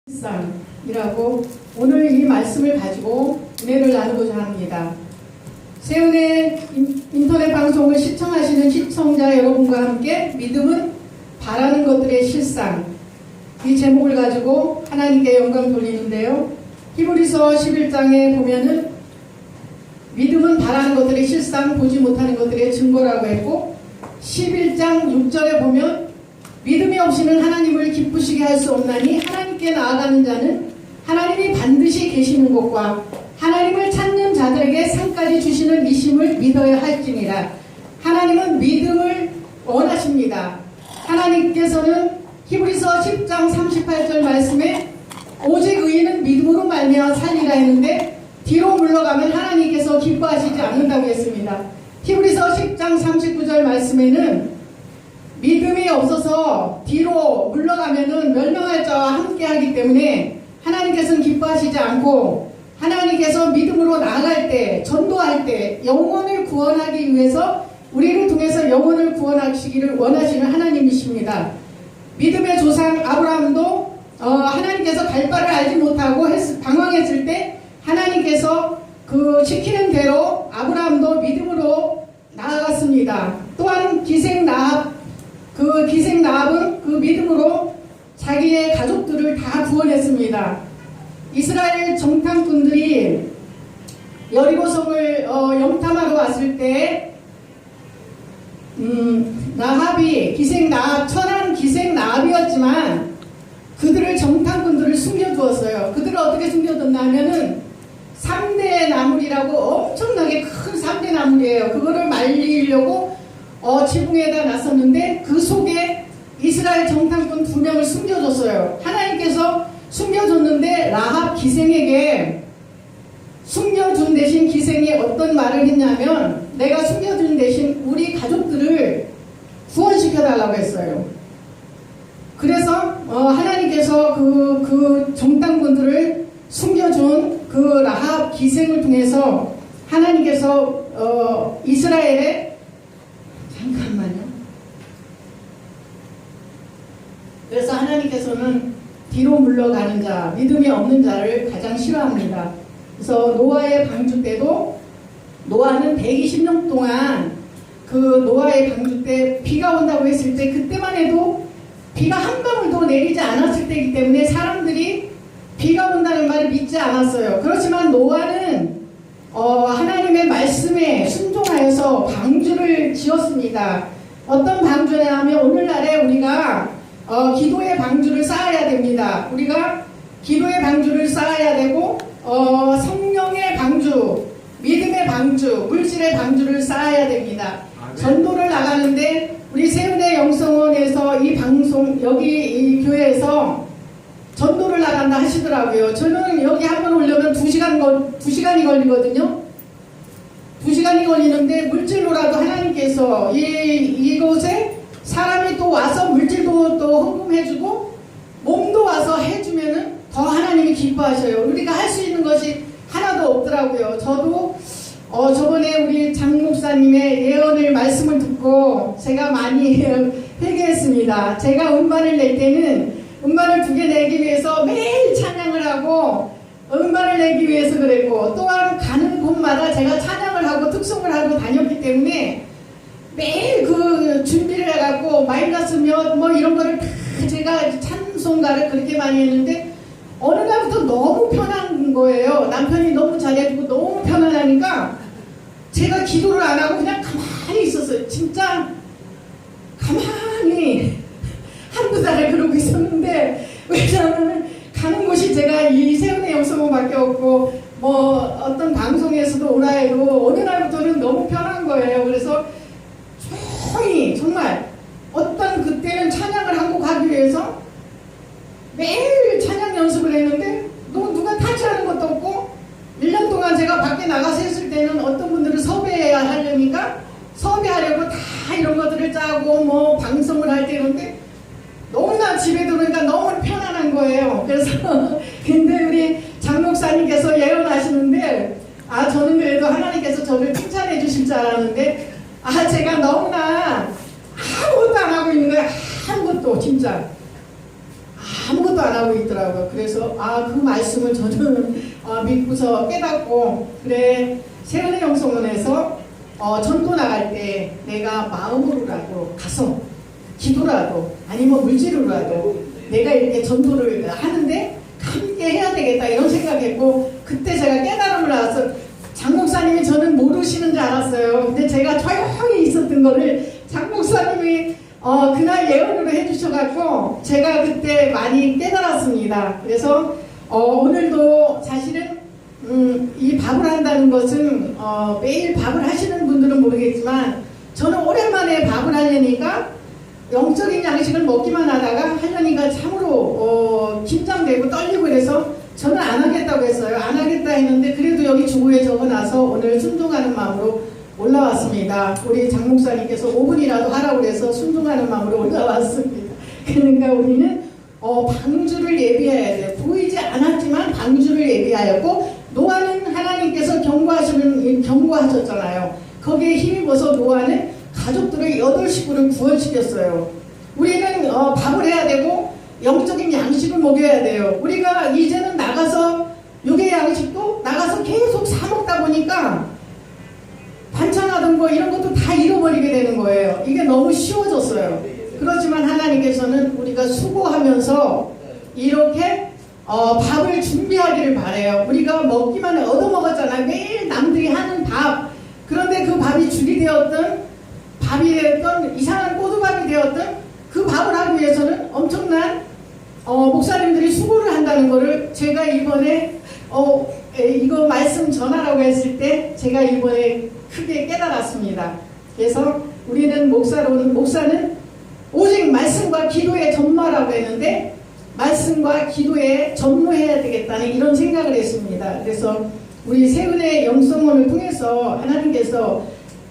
일상이라고 오늘 이 말씀을 가지고 은혜를 나누고자 합니다. 세운의 인터넷 방송을 시청하시는 시청자 여러분과 함께 믿음은 바라는 것들의 실상, 이 제목을 가지고 하나님께 영광 돌리는데요. 히브리서 11장에 보면은 믿음은 바라는 것들의 실상, 보지 못하는 것들의 증거라고 했고, 11장 6절에 보면 믿음이 없이는 하나님을 기쁘시게 할 수 없나니 하나님께 나아가는 자는 하나님이 반드시 계시는 것과 하나님을 찾는 자들에게 상까지 주시는 이심을 믿어야 할지니라. 하나님은 믿음을 원하십니다. 하나님께서는 히브리서 10장 38절 말씀에 오직 의인은 믿음으로 말미암아 살리라 했는데 뒤로 물러가면 하나님께서 기뻐하시지 않는다고 했습니다. 히브리서 10장 39절 말씀에는 믿음이 없어서 뒤로 물러가면은 멸망할 자와 함께 하기 때문에 하나님께서는 기뻐하시지 않고, 하나님께서 믿음으로 나아갈 때, 전도할 때 영혼을 구원하기 위해서 우리를 통해서 영혼을 구원하시기를 원하시는 하나님이십니다. 믿음의 조상 아브라함도 하나님께서 갈 바를 알지 못하고 방황했을 때 하나님께서 그 시키는 대로 아브라함도 믿음으로 나아갔습니다. 또한 기생 나합은 그 믿음으로 자기의 가족들을 다 구원했습니다. 이스라엘 정탐꾼들이 여리고성을 염탐하러 왔을 때 나합이 천한 기생 나합이었지만 그들을 정탐꾼들을 숨겨두었어요. 그들을 어떻게 숨겨뒀나 하면은 3대 나물이라고 엄청나게 큰 3대 나물이에요. 그거를 말리려고 지붕에다 놨었는데 그 속에 이스라엘 정탐꾼 2명을 숨겨줬어요. 하나님께서 숨겨줬는데 라합 기생에게 숨겨준 대신 기생이 어떤 말을 했냐면, 내가 숨겨준 대신 우리 가족들을 구원시켜달라고 했어요. 그래서 하나님께서 그 정탐꾼들을 숨겨준 그 라합 기생을 통해서 하나님께서 이스라엘의 그래서 하나님께서는 뒤로 물러가는 자, 믿음이 없는 자를 가장 싫어합니다. 그래서 노아의 방주 때도 노아는 120년 동안 그 노아의 방주 때 비가 온다고 했을 때 그때만 해도 비가 한 방울도 내리지 않았을 때이기 때문에 사람들이 비가 온다는 말을 믿지 않았어요. 그렇지만 노아는 하나님의 말씀에 순종하여서 방주를 지었습니다. 어떤 방주냐면 오늘날에 우리가 기도의 방주를 쌓아야 됩니다. 우리가 기도의 방주를 쌓아야 되고 성령의 방주, 믿음의 방주, 물질의 방주를 쌓아야 됩니다. 전도를 나가는데 우리 세운의 영성원에서 이 방송 여기 이 교회에서 전도를 나간다 하시더라고요. 저는 여기 한번 오려면 2시간이 걸리거든요. 2시간이 걸리는데 물질로라도 하나님께서 이곳에 사람이 또 와서 물질도 또 헌금해주고 몸도 와서 해주면은 더 하나님이 기뻐하셔요. 우리가 할 수 있는 것이 하나도 없더라고요. 저도 저번에 우리 장 목사님의 예언을 말씀을 듣고 제가 많이 회개했습니다. 제가 음반을 낼 때는 음반을 2개 내기 위해서 매일 찬양을 하고 음반을 내기 위해서 그랬고, 또한 가는 곳마다 제가 찬양을 하고 특송을 하고 다녔기 때문에 매일 그 준비를 해갖고 마이너스 몇 뭐 이런 거를 다 제가 찬송가를 그렇게 많이 했는데 어느 날부터 너무 편한 거예요. 남편이 너무 잘해주고 너무 편안하니까 제가 기도를 안 하고 그냥 가만히 있었어요. 진짜 가만히 한두 달을 그러고 있었는데, 왜냐하면 가는 곳이 제가 이 세운의 영성원밖에 없고 뭐 어떤 방송에서도 오라 해도 어느 날부터는 너무 편한 거예요. 그래서 정말 어떤 그때는 찬양을 하고 가기 위해서 매일 찬양 연습을 했는데 누가 타치하는 것도 없고, 1년 동안 제가 밖에 나가서 했을 때는 어떤 분들을 섭외하려고 다 이런 것들을 짜고 뭐 방송을 할 때 이런데 너무나 집에 들어오니까 너무 편안한 거예요. 그래서 근데 우리 장 목사님께서 예언하시는데 저는 그래도 하나님께서 저를 칭찬해 주실 줄 알았는데 제가 너무나 아무것도 안 하고 있는 거예요. 아무것도 진짜 아무것도 안 하고 있더라고요. 그래서 그 말씀을 저는 믿고서 깨닫고, 그래, 세은의 영성원에서 전도 나갈 때 내가 마음으로라도 가서 기도라도 아니면 물질로라도 내가 이렇게 전도를 하는데 함께 해야 되겠다 이런 생각했고, 그때 제가 깨달음을 알아서 장 목사님이 저는 모르시는 줄 알았어요. 근데 제가 조용히 있었던 거를 장 목사님이 그날 예언으로 해주셔가지고 제가 그때 많이 깨달았습니다. 그래서 오늘도 사실은 이 밥을 한다는 것은 매일 밥을 하시는 분들은 모르겠지만 저는 오랜만에 밥을 하려니까 영적인 양식을 먹기만 하다가 하려니까 참으로 긴장되고 떨리고 그래서 저는 안 하겠다고 했어요. 안 하겠다 했는데 그래도 여기 주보에 적어놔서 오늘 순종하는 마음으로 올라왔습니다. 우리 장 목사님께서 5분이라도 하라고 그래서 순종하는 마음으로 올라왔습니다. 그러니까 우리는 방주를 예비해야 돼요. 보이지 않았지만 방주를 예비하였고, 노아는 하나님께서 경고하셨잖아요. 거기에 힘입어서 노아는 가족들을 8식구를 구원시켰어요. 우리는 밥을 해야 되고 영적인 양식을 먹여야 돼요. 우리가 이제는 나가서 육의 양식도 나가서 계속 사 먹다 보니까 반찬하던 거 이런 것도 다 잃어버리게 되는 거예요. 이게 너무 쉬워졌어요. 그렇지만 하나님께서는 우리가 수고하면서 이렇게 밥을 준비하기를 바래요. 우리가 먹기만 해 얻어먹었잖아요. 매일 남들이 하는 밥. 그런데 그 밥이 죽이 되었든 밥이 되었든 이상한 꼬두밥이 되었든 그 밥을 하기 위해서는 엄청난 목사님들이 수고를 한다는 거를 제가 이번에 이거 말씀 전하라고 했을 때 제가 이번에 크게 깨달았습니다. 그래서 우리는 목사는 오직 말씀과 기도에 전무하라고 했는데 말씀과 기도에 전무해야 되겠다는 이런 생각을 했습니다. 그래서 우리 세운의 영성원을 통해서 하나님께서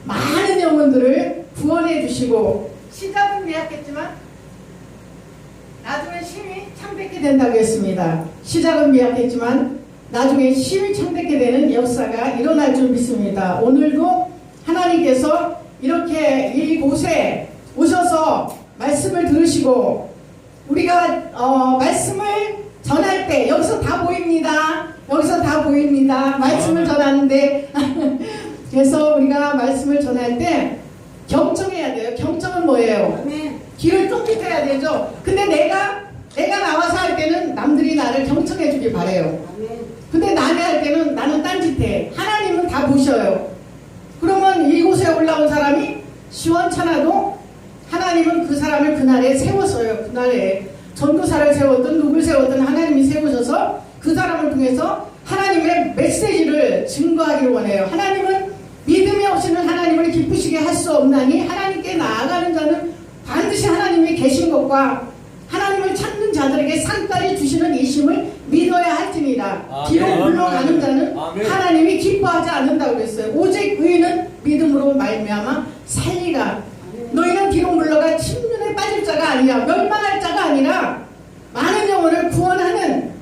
많은 영혼들을 구원해 주시고, 시작은 미약했지만 나중에 심히 창백해 된다고 했습니다. 시작은 미약했지만 나중에 심히 창백해 되는 역사가 일어날 줄 믿습니다. 오늘도 하나님께서 이렇게 이곳에 오셔서 말씀을 들으시고, 우리가 말씀을 전할 때 여기서 다 보입니다. 여기서 다 보입니다. 말씀을 전하는데 그래서 우리가 말씀을 전할 때 경청해야 돼요. 경청은 뭐예요? 귀를 쫑긋해야 되죠. 근데 내가 나와서 할 때는 남들이 나를 경청해 주길 바래요. 근데 남이 할 때는 나는 딴짓해. 하나님은 다 보셔요. 그러면 이곳에 올라온 사람이 시원찮아도 하나님은 그 사람을 그날에 세웠어요. 그날에 전도사를 세웠든 누굴 세웠든 하나님이 세우셔서 그 사람을 통해서 하나님의 메시지를 증거하기를 원해요. 하나님은 믿음이 없이는 하나님을 기쁘시게 할 수 없나니 하나님께 나아가는 자는 반드시 하나님이 계신 것과 하나님을 찾는 자들에게 상까지 주시는 이심을 믿어야 할지니라. 뒤로 물러가는 자는 하나님이 기뻐하지 않는다고 그랬어요. 오직 의인은 믿음으로 말미암아 살리라. 너희는 뒤로 물러가 침륜에 빠질 자가 아니라 멸망할 자가 아니라 많은 영혼을 구원하는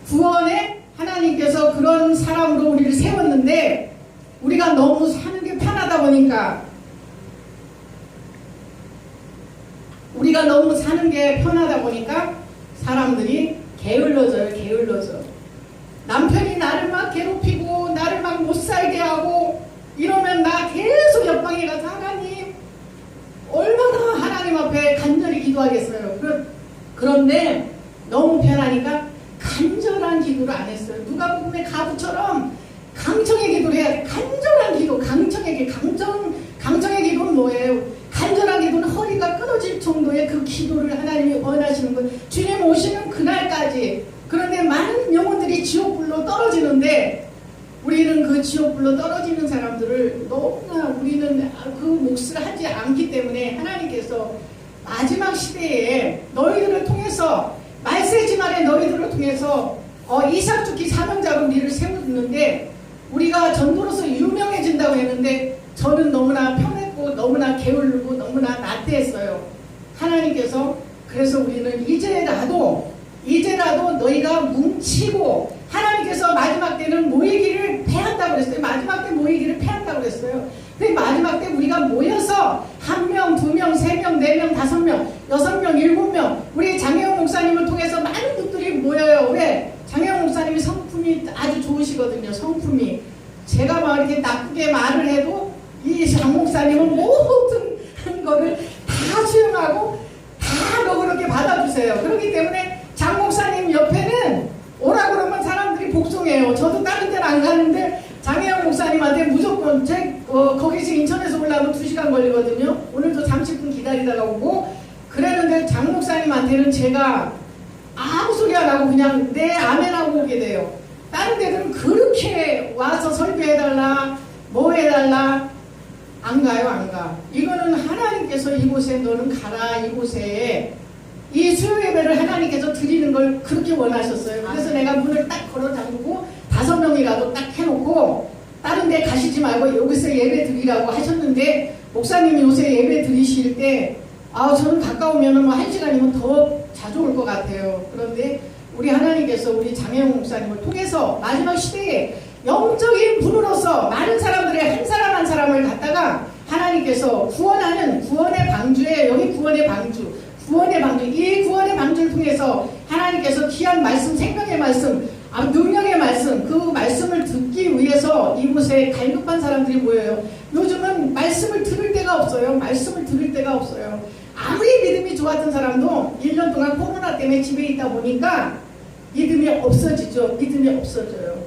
구원에 하나님께서 그런 사람으로 우리를 세웠는데, 우리가 너무 사는 게 편하다 보니까 사람들이 게을러져요. 게을러져. 남편이 나를 막 괴롭히고 나를 막 못살게 하고 이러면 나 계속 옆방에 가서 하나님, 얼마나 하나님 앞에 간절히 기도하겠어요. 그런데 너무 편하니까 간절한 기도를 안 했어요. 누가복음의 가부처럼 강청의 기도를 해야 돼. 간절한 기도, 강청의 기도는 뭐예요? 간절한 기도는 허리가 끊어질 정도의 그 기도를 하나님이 원하시는 것. 주님 오시는 그날까지. 그런데 많은 영혼들이 지옥불로 떨어지는데 우리는 그 지옥불로 떨어지는 사람들을 너무나 우리는 그 몫을 하지 않기 때문에 하나님께서 마지막 시대에 너희들을 통해서 말세지만에 너희들을 통해서 이삭 죽기 사명자로 우리를 세우는데, 우리가 전도로서 유명해진다고 했는데 저는 너무나 편했고 너무나 게을르고 너무나 나태했어요. 하나님께서 그래서 우리는 이제라도 너희가 뭉치고, 하나님께서 마지막 때는 모이기를 패한다고 그랬어요. 마지막 때 모이기를 패한다고 그랬어요. 근데 마지막 때 우리가 모여서 1명, 2명, 3명, 4명, 5명, 6명, 7명 우리 장혜영 목사님을 통해서 왜? 장혜영 목사님이 성품이 아주 좋으시거든요. 성품이. 제가 막 이렇게 나쁘게 말을 해도 이 장 목사님은 모든 거를 다 수용하고 다 너그럽게 받아주세요. 그렇기 때문에 장 목사님 옆에는 오라 그러면 사람들이 복송해요. 저도 다른 데는 안 가는데 장혜영 목사님한테 무조건 거기 지금 인천에서 올라오면 2시간 걸리거든요. 오늘도 30분 기다리다가 오고 그랬는데 장 목사님한테는 제가 아무 소리 안 하고 그냥 네 아멘 하고 오게 돼요. 다른 데는 그렇게 와서 설교해달라 뭐 해달라 안 가요. 안 가. 이거는 하나님께서 이곳에 너는 가라. 이곳에 이 수요 예배를 하나님께서 드리는 걸 그렇게 원하셨어요. 그래서 내가 문을 딱 걸어 잠그고 5명이라도 딱 해놓고 다른 데 가시지 말고 여기서 예배 드리라고 하셨는데 목사님이 요새 예배 드리실 때 저는 가까우면 뭐 1시간이면 더 자주 올 것 같아요. 그런데 우리 하나님께서 우리 장혜영 목사님을 통해서 마지막 시대에 영적인 분으로서 많은 사람들의 한 사람 한 사람을 갖다가 하나님께서 구원하는 구원의 방주에 여기 구원의 방주 이 구원의 방주를 통해서 하나님께서 귀한 말씀 생명의 말씀 능력의 말씀 그 말씀을 듣기 위해서 이곳에 갈급한 사람들이 모여요. 요즘은 말씀을 들을 데가 없어요. 말씀을 들을 데가 없어요. 아무리 믿음이 좋았던 사람도 1년 동안 코로나 때문에 집에 있다 보니까 믿음이 없어지죠. 믿음이 없어져요.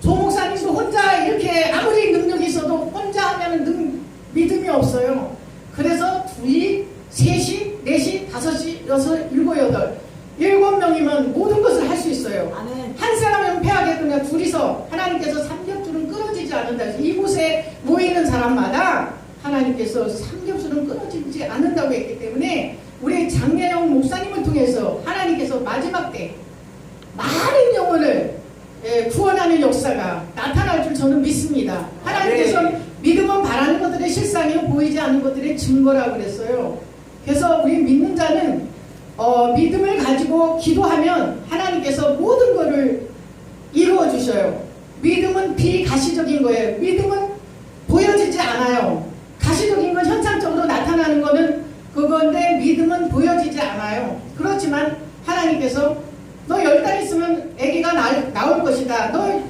조 목사님도 혼자 이렇게 아무리 능력이 있어도 혼자 하면은 믿음이 없어요. 그래서 둘이, 셋이, 넷이, 5이, 6, 7, 8 7명이면 모든 것을 할 수 있어요. 한 사람은 패하겠느냐 둘이서 하나님께서 삼겹줄은 끊어지지 않는다. 이곳에 모이는 사람마다 하나님께서 삼겹줄은 끊어지지 않는다고 했기 때문에 우리 장혜영 목사님을 통해서 하나님께서 마지막 때 많은 영혼을 구원하는 역사가 나타날 줄 저는 믿습니다. 하나님께서 믿음은 바라는 것들의 실상이요 보이지 않는 것들의 증거라고 그랬어요. 그래서 우리 믿는 자는 믿음을 가지고 기도하면 하나님께서 모든 것을 이루어 주셔요. 믿음은 비가시적인 거예요. 믿음은 보여지지 않아요. 가시적인 건 현상적으로 나타나는 거는 그건데 믿음은 보여지지 않아요. 그렇지만 하나님께서 너 10달 있으면 아기가 나올 것이다. 너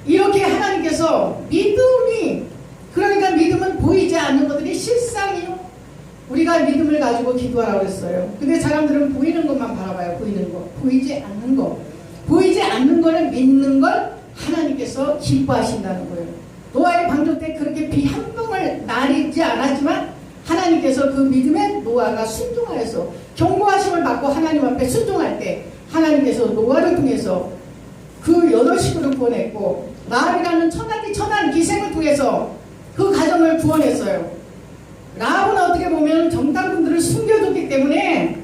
이렇게 하나님께서 믿음이 그러니까 믿음은 보이지 않는 것들이 실상이요. 우리가 믿음을 가지고 기도하라고 했어요. 근데 사람들은 보이는 것만 바라봐요. 보이는 거. 보이지 않는 거. 보이지 않는 거를 믿는 걸 하나님께서 기뻐하신다는 거예요. 노아의 방주 때 그렇게 비 한 방울 나리지 않았지만 하나님께서 그 믿음에 노아가 순종하여서 경고하심을 받고 하나님 앞에 순종할 때 하나님께서 노아를 통해서 그 8식구를 구원했고 라합이라는 천한 기생을 통해서 그 가정을 구원했어요. 라합은 어떻게 보면 정탐꾼들을 숨겨줬기 때문에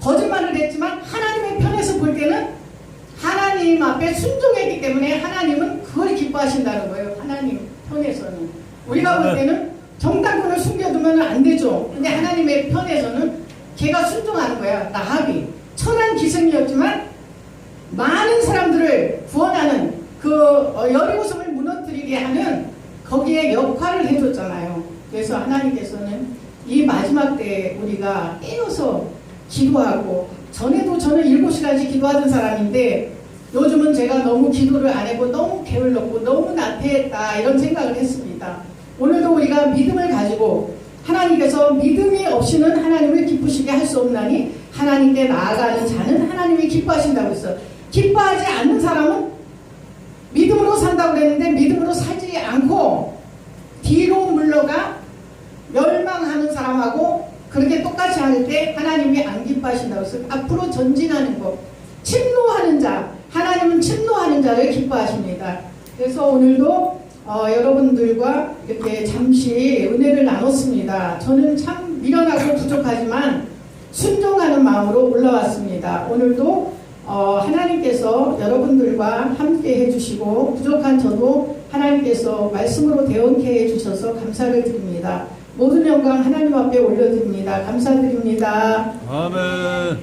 거짓말을 했지만 하나님의 편에서 볼 때는 하나님 앞에 순종했기 때문에 하나님은 그걸 기뻐하신다는 거예요. 하나님 편에서는. 우리가 볼 때는 정탐꾼을 숨겨두면 안 되죠. 근데 하나님의 편에서는 걔가 순종하는 거야. 라합이 천한 기생이었지만 많은 사람들을 구원하는 그 여리고성을 무너뜨리게 하는 거기에 역할을 해줬잖아요. 그래서 하나님께서는 이 마지막 때 우리가 깨어서 기도하고 전에도 저는 7시간씩 기도하던 사람인데 요즘은 제가 너무 기도를 안 하고 너무 게을렀고 너무 나태했다 이런 생각을 했습니다. 오늘도 우리가 믿음을 가지고 하나님께서 믿음이 없이는 하나님을 기쁘시게 할 수 없나니 하나님께 나아가는 자는 하나님이 기뻐하신다고 했어요. 기뻐하지 않는 사람은 믿음으로 산다고 그랬는데 믿음으로 살지 않고 뒤로 물러가 멸망하는 사람하고 그렇게 똑같이 할 때 하나님이 안 기뻐하신다고 했어요. 앞으로 전진하는 것 침노하는 자 하나님은 침노하는 자를 기뻐하십니다. 그래서 오늘도 여러분들과 이렇게 잠시 은혜를 나눴습니다. 저는 참 미련하고 부족하지만 순종하는 마음으로 올라왔습니다. 오늘도 하나님께서 여러분들과 함께 해주시고 부족한 저도 하나님께서 말씀으로 대언케 해주셔서 감사를 드립니다. 모든 영광 하나님 앞에 올려드립니다. 감사드립니다. 아멘.